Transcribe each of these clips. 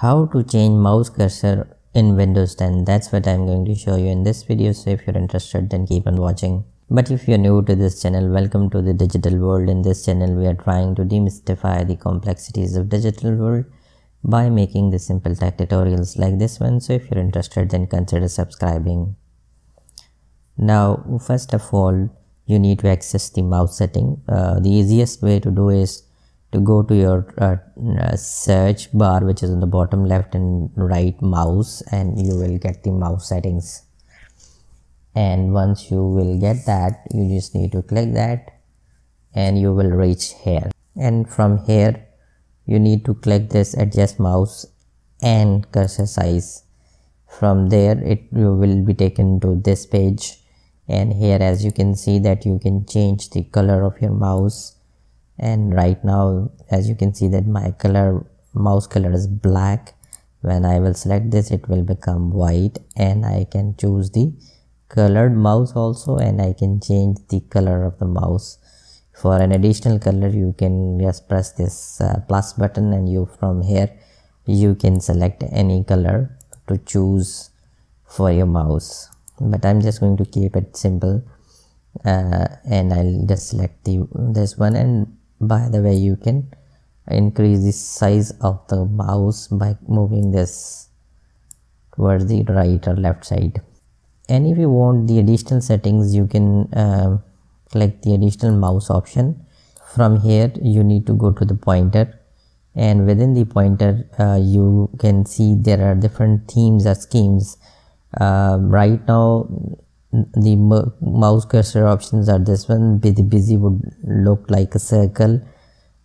How to change mouse cursor in Windows 10, that's what I'm going to show you in this video. So if you're interested, then keep on watching. But if you're new to this channel, welcome to the digital world. In this channel we are trying to demystify the complexities of digital world by making the simple tech tutorials like this one. So if you're interested, then consider subscribing. Now first of all, you need to access the mouse setting. The easiest way to do is to go to your search bar, which is on the bottom left and right mouse, and you will get the mouse settings. And once you will get that, you just need to click that and you will reach here. And from here you need to click this adjust mouse and cursor size. From there you will be taken to this page, and here as you can see that you can change the color of your mouse. And right now as you can see that my mouse color is black. When I will select this, it will become white, and I can choose the colored mouse also, and I can change the color of the mouse. For an additional color, you can just press this plus button, and from here you can select any color to choose for your mouse. But I'm just going to keep it simple, and I'll just select this one. And by the way, you can increase the size of the mouse by moving this towards the right or left side. And if you want the additional settings, you can click the additional mouse option. From here you need to go to the pointer, and within the pointer you can see there are different themes or schemes. Right now the mouse cursor options are this one. Busy would look like a circle,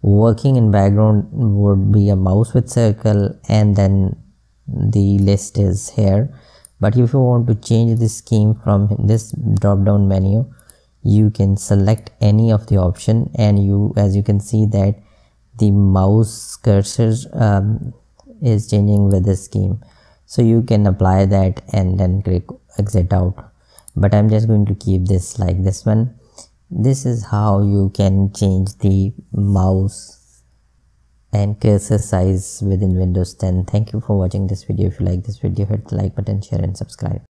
working in background would be a mouse with circle, and then the list is here. But if you want to change the scheme from this drop down menu, you can select any of the option, and as you can see that the mouse cursor is changing with the scheme. So you can apply that and then click exit out. But I'm just going to keep this like this one. This is how you can change the mouse and cursor size within Windows 10. Thank you for watching this video. If you like this video, hit the like button, share and subscribe.